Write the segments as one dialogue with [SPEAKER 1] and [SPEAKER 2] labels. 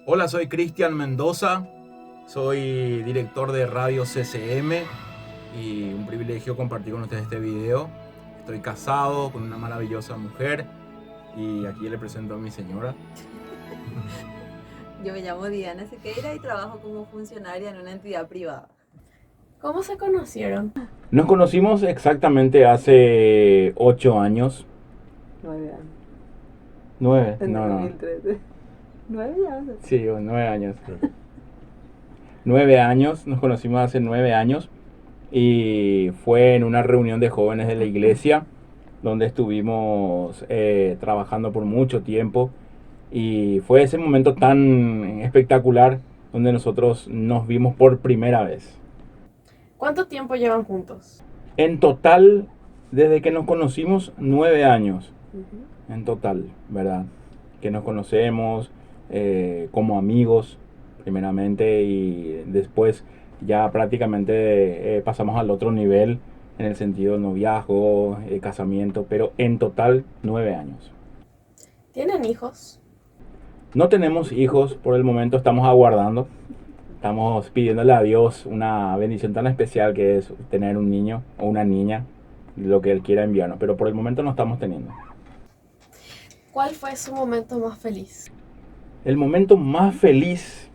[SPEAKER 1] Hola, soy Cristian Mendoza, soy director de Radio CCM y un privilegio compartir con ustedes este video. Estoy casado con una maravillosa mujer y aquí le presento a mi señora.
[SPEAKER 2] Yo me llamo Diana Sequeira y trabajo como funcionaria en una entidad privada.
[SPEAKER 3] ¿Cómo se conocieron?
[SPEAKER 1] Nos conocimos exactamente hace 8 años.
[SPEAKER 2] 9 años.
[SPEAKER 1] 9,
[SPEAKER 2] En
[SPEAKER 1] no.
[SPEAKER 2] 2013. 9 ya.
[SPEAKER 1] Sí, 9 años. 9 años, nos conocimos hace 9 años y fue en una reunión de jóvenes de la iglesia donde estuvimos trabajando por mucho tiempo y fue ese momento tan espectacular donde nosotros nos vimos por primera vez.
[SPEAKER 3] ¿Cuánto tiempo llevan juntos?
[SPEAKER 1] En total, desde que nos conocimos, 9 años. En total, ¿verdad? Que nos conocemos como amigos, primeramente, y después ya prácticamente pasamos al otro nivel en el sentido de noviazgo, casamiento, pero en total 9 años.
[SPEAKER 3] ¿Tienen hijos?
[SPEAKER 1] No tenemos hijos, por el momento estamos aguardando. Estamos pidiéndole a Dios una bendición tan especial que es tener un niño o una niña, lo que Él quiera enviarnos, pero por el momento no estamos teniendo.
[SPEAKER 3] ¿Cuál fue su momento más feliz?
[SPEAKER 1] El momento más feliz,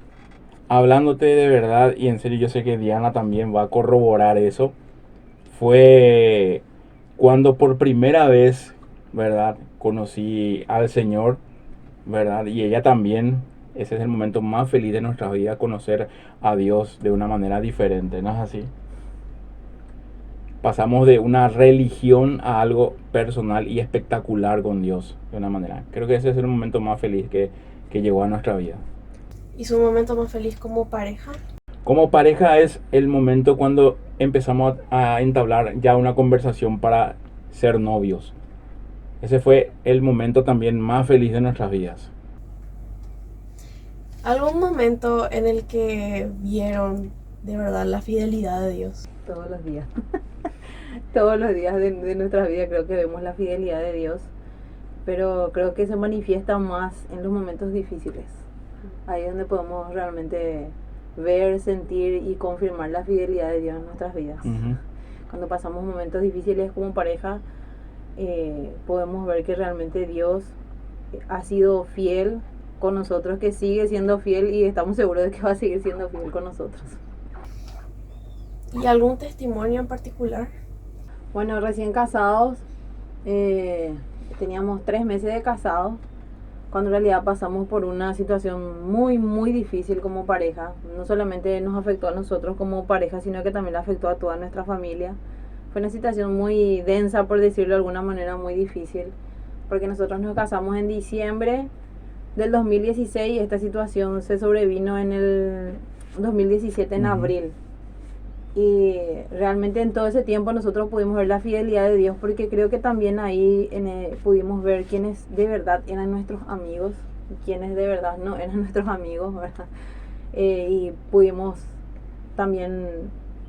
[SPEAKER 1] hablándote de verdad, y en serio yo sé que Diana también va a corroborar eso, fue cuando por primera vez, ¿verdad? Conocí al Señor, ¿verdad? Y ella también. Ese es el momento más feliz de nuestra vida, conocer a Dios de una manera diferente, ¿no es así? Pasamos de una religión a algo personal y espectacular con Dios, de una manera. Creo que ese es el momento más feliz que llegó a nuestra vida.
[SPEAKER 3] ¿Y su momento más feliz como pareja?
[SPEAKER 1] Como pareja es el momento cuando empezamos a entablar ya una conversación para ser novios. Ese fue el momento también más feliz de nuestras vidas.
[SPEAKER 3] ¿Algún momento en el que vieron de verdad la fidelidad de Dios?
[SPEAKER 2] Todos los días. Todos los días de nuestra vida creo que vemos la fidelidad de Dios. Pero creo que se manifiesta más en los momentos difíciles. Ahí es donde podemos realmente ver, sentir y confirmar la fidelidad de Dios en nuestras vidas. Cuando pasamos momentos difíciles como pareja, podemos ver que realmente Dios ha sido fiel con nosotros, que sigue siendo fiel y estamos seguros de que va a seguir siendo fiel con nosotros.
[SPEAKER 3] ¿Y algún testimonio en particular?
[SPEAKER 2] Bueno, recién casados, teníamos 3 meses de casados, cuando en realidad pasamos por una situación muy difícil como pareja. No solamente nos afectó a nosotros como pareja, sino que también le afectó a toda nuestra familia. Fue una situación muy densa, por decirlo de alguna manera, muy difícil, porque nosotros nos casamos en diciembre del 2016 y esta situación se sobrevino en el 2017 en abril. Y realmente en todo ese tiempo nosotros pudimos ver la fidelidad de Dios, porque creo que también ahí pudimos ver quiénes de verdad eran nuestros amigos y quiénes de verdad no eran nuestros amigos, ¿verdad? Y pudimos también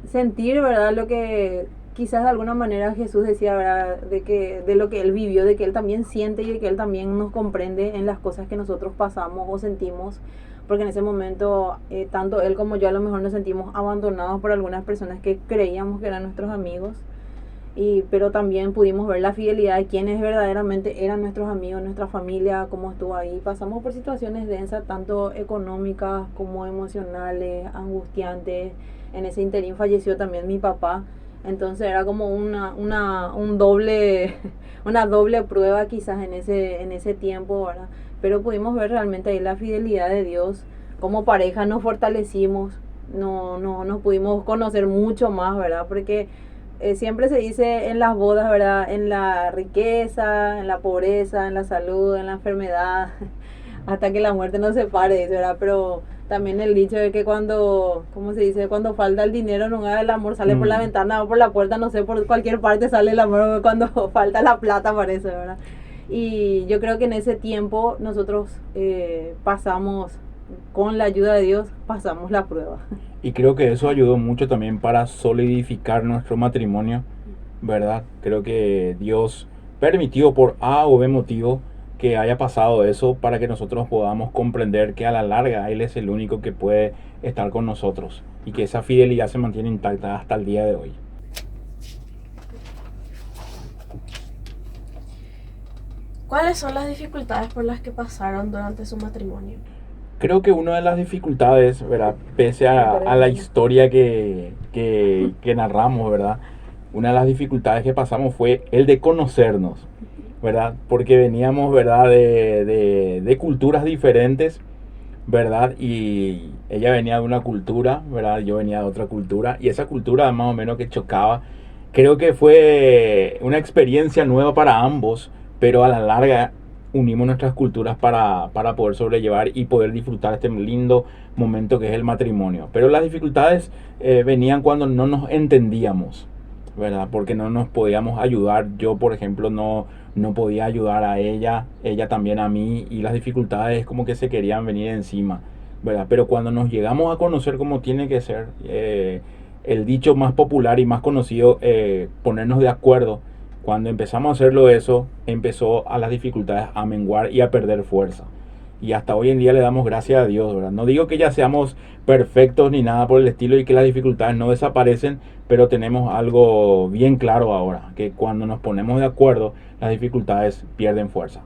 [SPEAKER 2] sentir, ¿verdad? Lo que quizás de alguna manera Jesús decía, ¿verdad? De lo que Él vivió, de que Él también siente y de que Él también nos comprende en las cosas que nosotros pasamos o sentimos. Porque en ese momento, tanto él como yo a lo mejor nos sentimos abandonados por algunas personas que creíamos que eran nuestros amigos. Pero también pudimos ver la fidelidad de quienes verdaderamente eran nuestros amigos, nuestra familia, cómo estuvo ahí. Pasamos por situaciones densas, tanto económicas como emocionales, angustiantes. En ese interín falleció también mi papá. Entonces era como una doble prueba quizás en ese tiempo, ¿verdad? Pero pudimos ver realmente ahí la fidelidad de Dios. Como pareja nos fortalecimos, nos pudimos conocer mucho más, ¿verdad? Porque siempre se dice en las bodas, ¿verdad? En la riqueza, en la pobreza, en la salud, en la enfermedad, hasta que la muerte nos separe, ¿verdad? Pero también el dicho de que cuando, ¿cómo se dice? Cuando falta el dinero, no, el amor sale por la ventana o por la puerta, no sé, por cualquier parte sale el amor, cuando falta la plata parece, ¿verdad? Y yo creo que en ese tiempo nosotros pasamos, con la ayuda de Dios, pasamos la prueba.
[SPEAKER 1] Y creo que eso ayudó mucho también para solidificar nuestro matrimonio, ¿verdad? Creo que Dios permitió por A o B motivo que haya pasado eso para que nosotros podamos comprender que a la larga Él es el único que puede estar con nosotros y que esa fidelidad se mantiene intacta hasta el día de hoy.
[SPEAKER 3] ¿Cuáles son las dificultades por las que pasaron durante su matrimonio?
[SPEAKER 1] Creo que una de las dificultades, ¿verdad? Pese a la historia que narramos, ¿verdad? Una de las dificultades que pasamos fue el de conocernos, ¿verdad? Porque veníamos, ¿verdad? De culturas diferentes, ¿verdad? Y ella venía de una cultura, ¿verdad? Yo venía de otra cultura y esa cultura más o menos que chocaba. Creo que fue una experiencia nueva para ambos, pero a la larga unimos nuestras culturas para poder sobrellevar y poder disfrutar este lindo momento que es el matrimonio. Pero las dificultades venían cuando no nos entendíamos, ¿verdad? Porque no nos podíamos ayudar. Yo, por ejemplo, no podía ayudar a ella también a mí, y las dificultades como que se querían venir encima, ¿verdad? Pero cuando nos llegamos a conocer como tiene que ser, el dicho más popular y más conocido, ponernos de acuerdo, cuando empezamos a hacerlo eso, empezó a las dificultades a menguar y a perder fuerza. Y hasta hoy en día le damos gracias a Dios, ¿verdad? No digo que ya seamos perfectos ni nada por el estilo y que las dificultades no desaparecen, pero tenemos algo bien claro ahora, que cuando nos ponemos de acuerdo, las dificultades pierden fuerza.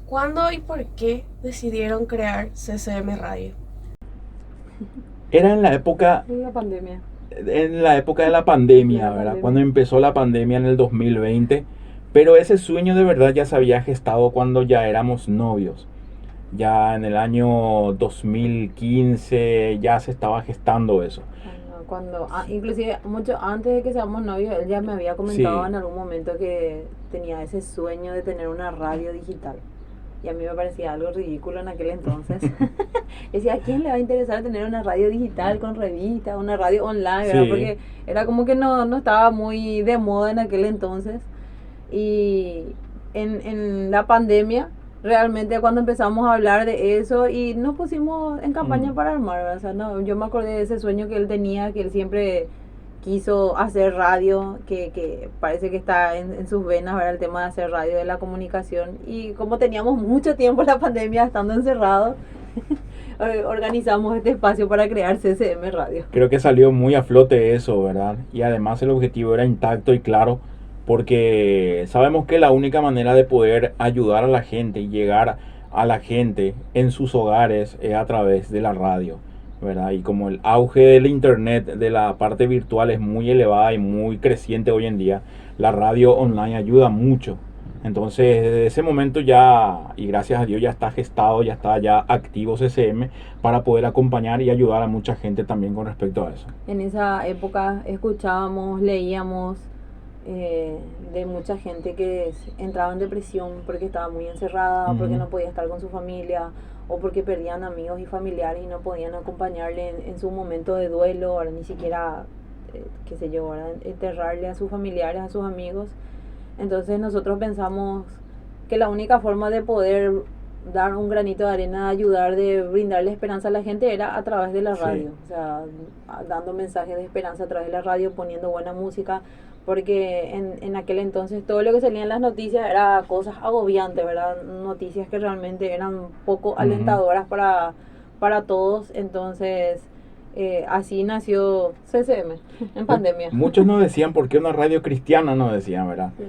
[SPEAKER 3] ¿Cuándo y por qué decidieron crear CCM Radio?
[SPEAKER 1] Era en la época
[SPEAKER 2] La pandemia.
[SPEAKER 1] en la época de la pandemia,
[SPEAKER 2] La
[SPEAKER 1] ¿verdad?
[SPEAKER 2] pandemia.
[SPEAKER 1] Cuando empezó la pandemia en el 2020, pero ese sueño de verdad ya se había gestado cuando ya éramos novios. Ya en el año 2015 ya se estaba gestando eso.
[SPEAKER 2] Inclusive mucho antes de que seamos novios, él ya me había comentado
[SPEAKER 1] Sí.
[SPEAKER 2] en algún momento que tenía ese sueño de tener una radio digital. Y a mí me parecía algo ridículo en aquel entonces. Decía, ¿a quién le va a interesar tener una radio digital con revista, una radio online, ¿verdad?
[SPEAKER 1] Sí.
[SPEAKER 2] Porque era como que no estaba muy de moda en aquel entonces. Y en la pandemia, realmente cuando empezamos a hablar de eso y nos pusimos en campaña para armar, ¿verdad? O sea, no, yo me acordé de ese sueño que él tenía, que él siempre quiso hacer radio, que parece que está en sus venas, ¿verdad? El tema de hacer radio, de la comunicación. Y como teníamos mucho tiempo en la pandemia estando encerrados, organizamos este espacio para crear CCM Radio.
[SPEAKER 1] Creo que salió muy a flote eso, ¿verdad? Y además el objetivo era intacto y claro, porque sabemos que la única manera de poder ayudar a la gente y llegar a la gente en sus hogares es a través de la radio, ¿verdad? Y como el auge del internet, de la parte virtual es muy elevada y muy creciente hoy en día, la radio online ayuda mucho. Entonces, desde ese momento ya, y gracias a Dios, ya está gestado, ya está ya activo CCM para poder acompañar y ayudar a mucha gente también con respecto a eso.
[SPEAKER 2] En esa época escuchábamos, leíamos de mucha gente que entraba en depresión porque estaba muy encerrada, porque no podía estar con su familia, o porque perdían amigos y familiares y no podían acompañarle en su momento de duelo, o ni siquiera, qué sé yo, enterrarle a sus familiares, a sus amigos. Entonces nosotros pensamos que la única forma de poder dar un granito de arena, ayudar, de brindarle esperanza a la gente era a través de la radio. Sí. O sea, dando mensajes de esperanza a través de la radio, poniendo buena música, porque en aquel entonces todo lo que salía en las noticias era cosas agobiantes, ¿verdad? Noticias que realmente eran poco alentadoras para todos. Entonces así nació CCM en pandemia.
[SPEAKER 1] Muchos nos decían, ¿por qué una radio cristiana? Nos decían, ¿verdad?
[SPEAKER 2] Sí.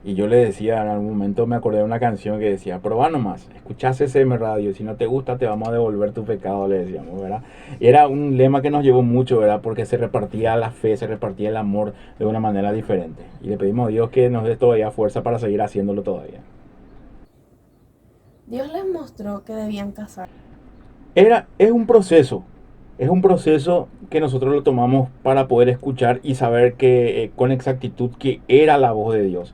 [SPEAKER 1] Y yo le decía, en algún momento me acordé de una canción que decía, probá nomás, escuchá CCM Radio, si no te gusta te vamos a devolver tu pecado, le decíamos, ¿verdad? Y era un lema que nos llevó mucho, ¿verdad? Porque se repartía la fe, se repartía el amor de una manera diferente. Y le pedimos a Dios que nos dé todavía fuerza para seguir haciéndolo todavía.
[SPEAKER 3] Dios les mostró que debían casar.
[SPEAKER 1] Es un proceso que nosotros lo tomamos para poder escuchar y saber que con exactitud que era la voz de Dios.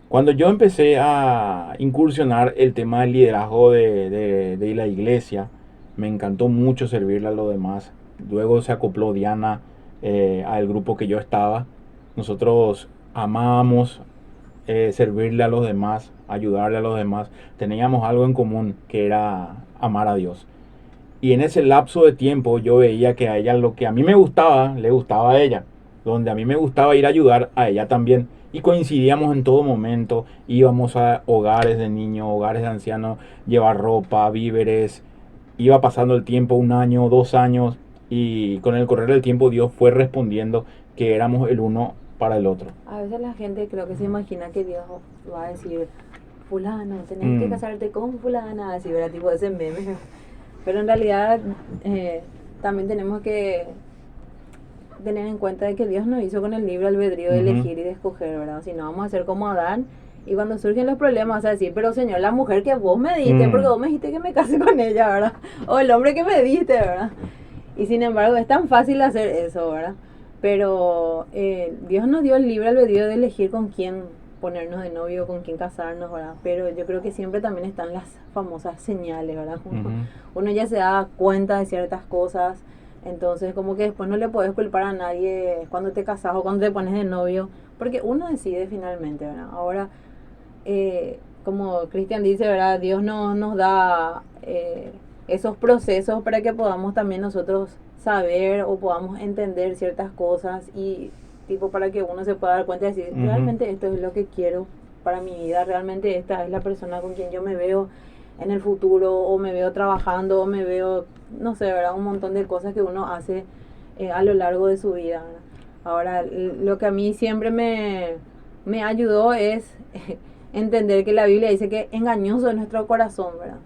[SPEAKER 1] Cuando yo empecé a incursionar el tema del liderazgo de la iglesia, me encantó mucho servirle a los demás. Luego se acopló Diana al grupo que yo estaba. Nosotros amábamos servirle a los demás, ayudarle a los demás. Teníamos algo en común, que era amar a Dios. Y en ese lapso de tiempo yo veía que a ella lo que a mí me gustaba, le gustaba a ella. Donde a mí me gustaba ir a ayudar, a ella también. Y coincidíamos en todo momento, íbamos a hogares de niños, hogares de ancianos, llevar ropa, víveres, iba pasando el tiempo, 1 año, 2 años, y con el correr del tiempo Dios fue respondiendo que éramos el uno para el otro.
[SPEAKER 2] A veces la gente creo que se imagina que Dios va a decir, fulano, tenés que casarte con fulana, así, ¿verdad? Tipo ese meme. Pero en realidad también tenemos que tener en cuenta de que Dios nos hizo con el libre albedrío de elegir y de escoger, ¿verdad? Si no, vamos a ser como Adán. Y cuando surgen los problemas, vas a decir, pero Señor, la mujer que vos me diste, porque vos me dijiste que me case con ella, ¿verdad? O el hombre que me diste, ¿verdad? Y sin embargo, es tan fácil hacer eso, ¿verdad? Pero Dios nos dio el libre albedrío de elegir con quién ponernos de novio, con quién casarnos, ¿verdad? Pero yo creo que siempre también están las famosas señales, ¿verdad? Uno ya se da cuenta de ciertas cosas, entonces como que después no le puedes culpar a nadie cuando te casas o cuando te pones de novio, porque uno decide finalmente, ¿verdad? Ahora, como Cristian dice, ¿verdad? Dios nos da esos procesos para que podamos también nosotros saber o podamos entender ciertas cosas y tipo para que uno se pueda dar cuenta y decir, realmente esto es lo que quiero para mi vida, realmente esta es la persona con quien yo me veo en el futuro, o me veo trabajando, o me veo, no sé, ¿verdad? Un montón de cosas que uno hace a lo largo de su vida, ¿verdad? Ahora, lo que a mí siempre me ayudó es entender que la Biblia dice que engañoso es nuestro corazón, ¿verdad?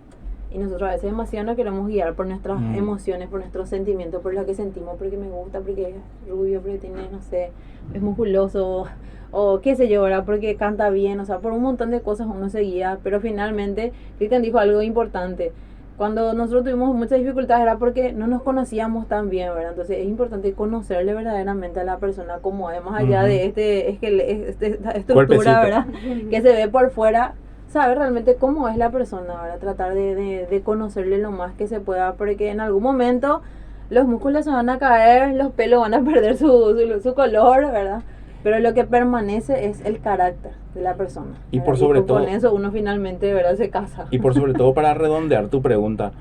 [SPEAKER 2] Y nosotros a veces demasiado nos queremos guiar por nuestras emociones, por nuestros sentimientos, por lo que sentimos, porque me gusta, porque es rubio, porque tiene, no sé, es musculoso, o qué sé yo, ¿verdad? Porque canta bien, o sea, por un montón de cosas uno se guía, pero finalmente Cristian dijo algo importante. Cuando nosotros tuvimos muchas dificultades era porque no nos conocíamos tan bien, ¿verdad? Entonces es importante conocerle verdaderamente a la persona como es, más allá de esta estructura,
[SPEAKER 1] Cuerpecito,
[SPEAKER 2] ¿verdad? Que se ve por fuera, saber realmente cómo es la persona, ¿verdad? Tratar de conocerle lo más que se pueda, porque en algún momento los músculos se van a caer, los pelos van a perder su color, ¿verdad? Pero lo que permanece es el carácter de la persona.
[SPEAKER 1] Y por sobre todo,
[SPEAKER 2] con eso uno finalmente, ¿verdad? Se casa.
[SPEAKER 1] Y por sobre todo, para redondear tu pregunta,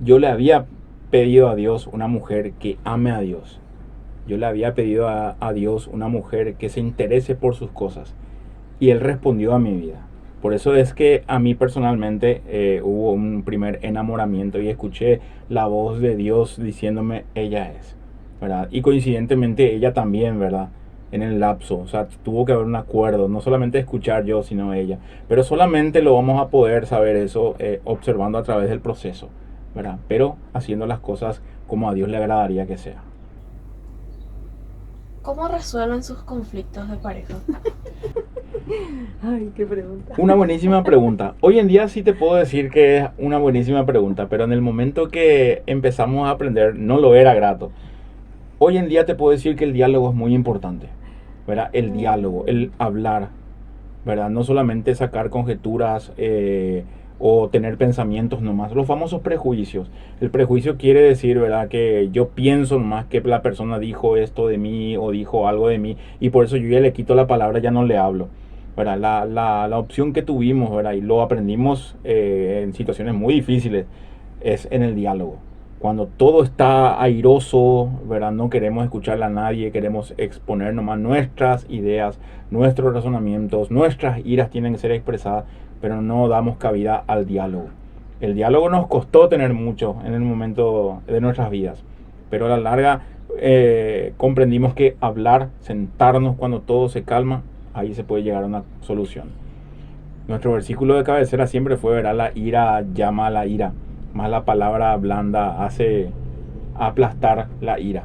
[SPEAKER 1] yo le había pedido a Dios una mujer que ame a Dios. Yo le había pedido a Dios una mujer que se interese por sus cosas. Y Él respondió a mi vida. Por eso es que a mí personalmente hubo un primer enamoramiento y escuché la voz de Dios diciéndome, ella es, ¿verdad? Y coincidentemente ella también, ¿verdad? En el lapso, o sea, tuvo que haber un acuerdo, no solamente escuchar yo, sino ella. Pero solamente lo vamos a poder saber eso observando a través del proceso, ¿verdad? Pero haciendo las cosas como a Dios le agradaría que sea.
[SPEAKER 3] ¿Cómo resuelven sus conflictos de pareja?
[SPEAKER 2] Ay, qué pregunta.
[SPEAKER 1] Una buenísima pregunta. Hoy en día sí te puedo decir que es una buenísima pregunta, pero en el momento que empezamos a aprender no lo era grato. Hoy en día te puedo decir que el diálogo es muy importante, ¿verdad? El diálogo, el hablar, ¿verdad? No solamente sacar conjeturas o tener pensamientos nomás. Los famosos prejuicios. El prejuicio quiere decir, ¿verdad? Que yo pienso nomás que la persona dijo esto de mí o dijo algo de mí y por eso yo ya le quito la palabra, ya no le hablo, ¿verdad? La opción que tuvimos, ¿verdad? Y lo aprendimos en situaciones muy difíciles es en el diálogo. Cuando todo está airoso, ¿verdad? No queremos escucharle a nadie, queremos exponer nomás nuestras ideas, nuestros razonamientos, nuestras iras tienen que ser expresadas, pero no damos cabida al diálogo. El diálogo nos costó tener mucho en el momento de nuestras vidas, pero a la larga comprendimos que hablar, sentarnos cuando todo se calma, ahí se puede llegar a una solución. Nuestro versículo de cabecera siempre fue, ¿verdad? La ira llama a la ira, más la palabra blanda hace aplastar la ira.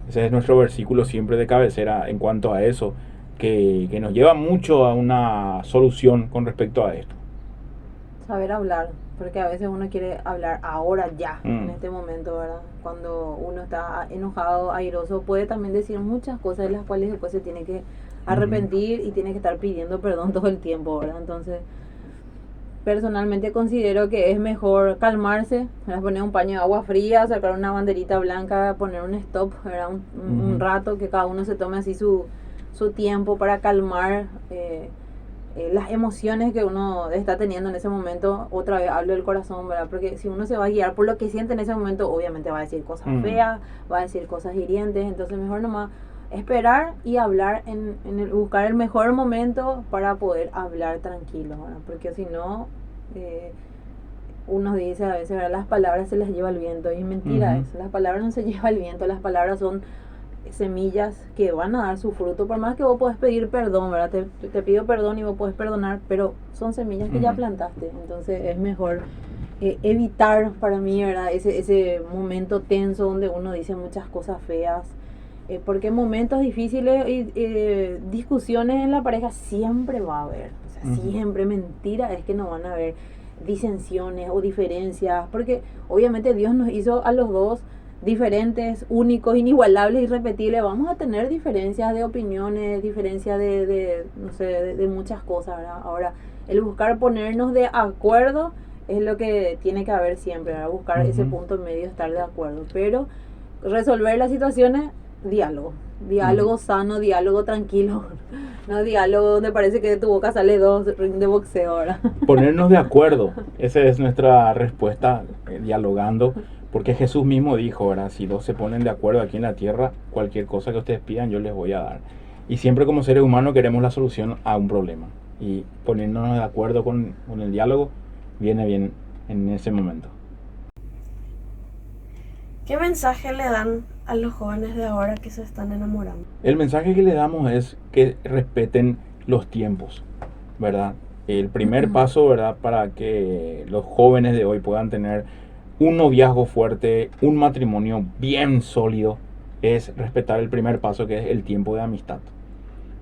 [SPEAKER 1] Ese es nuestro versículo siempre de cabecera en cuanto a eso, que nos lleva mucho a una solución con respecto a esto.
[SPEAKER 2] Saber hablar, porque a veces uno quiere hablar ahora ya, en este momento, ¿verdad? Cuando uno está enojado, airoso, puede también decir muchas cosas de las cuales después se tiene que arrepentir y tiene que estar pidiendo perdón todo el tiempo, ¿verdad? Entonces, personalmente considero que es mejor calmarse, ¿verdad? Poner un paño de agua fría, sacar una banderita blanca, poner un stop, ¿verdad? Un rato, que cada uno se tome así su tiempo para calmar las emociones que uno está teniendo en ese momento. Otra vez hablo del corazón, ¿verdad? Porque si uno se va a guiar por lo que siente en ese momento, obviamente va a decir cosas feas, va a decir cosas hirientes, entonces mejor nomás esperar y hablar buscar el mejor momento para poder hablar tranquilo, ¿verdad? Porque si no, uno dice a veces, ¿verdad? Las palabras se las lleva el viento, y es mentira eso. Las palabras no se lleva el viento, las palabras son semillas que van a dar su fruto. Por más que vos podés pedir perdón, ¿verdad? Te pido perdón y vos podés perdonar, pero son semillas que ya plantaste. Entonces es mejor evitar, para mí, ¿verdad? Ese momento tenso donde uno dice muchas cosas feas. Porque momentos difíciles y discusiones en la pareja siempre va a haber. O sea, siempre. Mentira es que no van a haber disensiones o diferencias, porque obviamente Dios nos hizo a los dos diferentes, únicos, inigualables, irrepetibles. Vamos a tener diferencias de opiniones, diferencias no sé, de muchas cosas, ¿verdad? Ahora, el buscar ponernos de acuerdo es lo que tiene que haber siempre, ¿verdad? Buscar ese punto medio, estar de acuerdo, pero resolver las situaciones, diálogo sano, diálogo tranquilo, no diálogo donde parece que de tu boca sale dos de boxeo, ¿verdad?
[SPEAKER 1] Ponernos de acuerdo, esa es nuestra respuesta, dialogando, porque Jesús mismo dijo, ¿verdad? Si dos se ponen de acuerdo aquí en la tierra, cualquier cosa que ustedes pidan yo les voy a dar. Y siempre como seres humanos queremos la solución a un problema, y ponernos de acuerdo con el diálogo viene bien en ese momento.
[SPEAKER 3] ¿Qué mensaje le dan a los jóvenes de ahora que se están enamorando?
[SPEAKER 1] El mensaje que le damos es que respeten los tiempos, ¿verdad? El primer paso, ¿verdad? Para que los jóvenes de hoy puedan tener un noviazgo fuerte, un matrimonio bien sólido, es respetar el primer paso, que es el tiempo de amistad,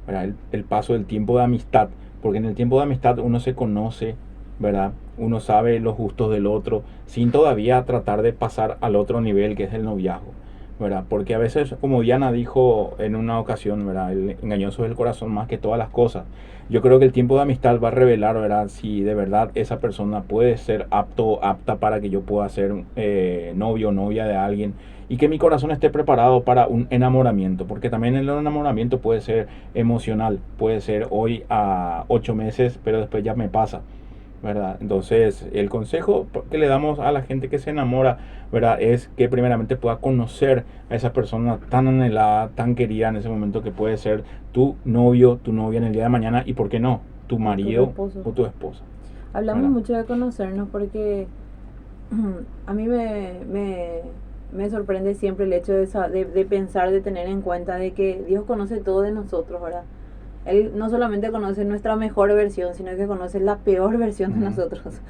[SPEAKER 1] ¿verdad? El paso del tiempo de amistad, porque en el tiempo de amistad uno se conoce, ¿verdad? Uno sabe los gustos del otro, sin todavía tratar de pasar al otro nivel, que es el noviazgo, ¿verdad? Porque a veces, como Diana dijo en una ocasión, ¿verdad? El engañoso es el corazón más que todas las cosas. Yo creo que el tiempo de amistad va a revelar, ¿verdad? Si de verdad esa persona puede ser apto o apta para que yo pueda ser novio o novia de alguien, y que mi corazón esté preparado para un enamoramiento, porque también el enamoramiento puede ser emocional, puede ser hoy a 8 meses, pero después ya me pasa, ¿verdad? Entonces, el consejo que le damos a la gente que se enamora, ¿verdad? Es que primeramente pueda conocer a esa persona tan anhelada, tan querida en ese momento, que puede ser tu novio, tu novia en el día de mañana, y por qué no, tu marido o tu esposa.
[SPEAKER 2] Hablamos
[SPEAKER 1] ¿verdad?
[SPEAKER 2] mucho de conocernos porque a mí me sorprende siempre el hecho de pensar, de tener en cuenta de que Dios conoce todo de nosotros, ¿verdad? Él no solamente conoce nuestra mejor versión, sino que conoce la peor versión de nosotros.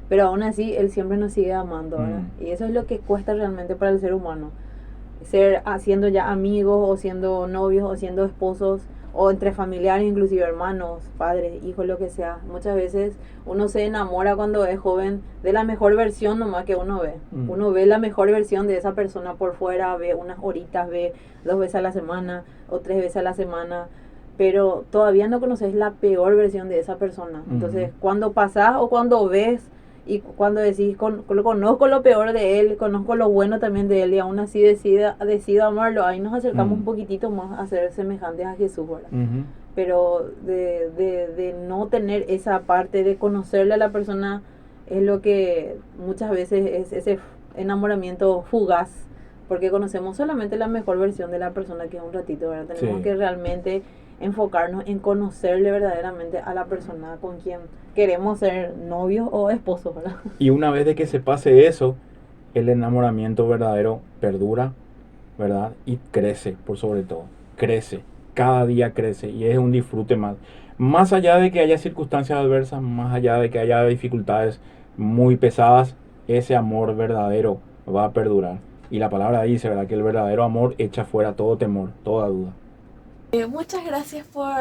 [SPEAKER 2] Pero aún así, Él siempre nos sigue amando, ¿verdad? Y eso es lo que cuesta realmente para el ser humano. Siendo ya amigos, o siendo novios, o siendo esposos, o entre familiares, inclusive hermanos, padres, hijos, lo que sea. Muchas veces uno se enamora cuando es joven de la mejor versión nomás que uno ve. Uno ve la mejor versión de esa persona por fuera, ve unas horitas, ve 2 veces a la semana o 3 veces a la semana, pero todavía no conoces la peor versión de esa persona. Entonces, cuando pasás o cuando ves y cuando decís, conozco lo peor de él, conozco lo bueno también de él, y aún así decido amarlo, ahí nos acercamos un poquitito más a ser semejantes a Jesús, ¿verdad? Pero de no tener esa parte de conocerle a la persona es lo que muchas veces es ese enamoramiento fugaz, porque conocemos solamente la mejor versión de la persona, que es un ratito, ¿verdad? Tenemos que realmente enfocarnos en conocerle verdaderamente a la persona con quien queremos ser novios o esposos, ¿verdad?
[SPEAKER 1] Y una vez de que se pase eso, el enamoramiento verdadero perdura, ¿verdad? Y crece, por sobre todo, crece, cada día crece, y es un disfrute más. Más allá de que haya circunstancias adversas, más allá de que haya dificultades muy pesadas, ese amor verdadero va a perdurar. Y la palabra dice, ¿verdad?, que el verdadero amor echa fuera todo temor, toda duda.
[SPEAKER 3] Muchas gracias por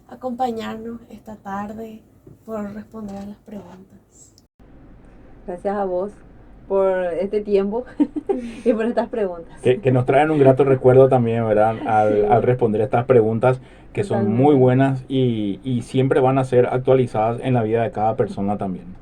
[SPEAKER 3] acompañarnos esta tarde, por responder a las preguntas.
[SPEAKER 2] Gracias a vos por este tiempo y por estas preguntas.
[SPEAKER 1] Que nos traen un grato recuerdo también, ¿verdad? Al responder estas preguntas, que son muy buenas y siempre van a ser actualizadas en la vida de cada persona también.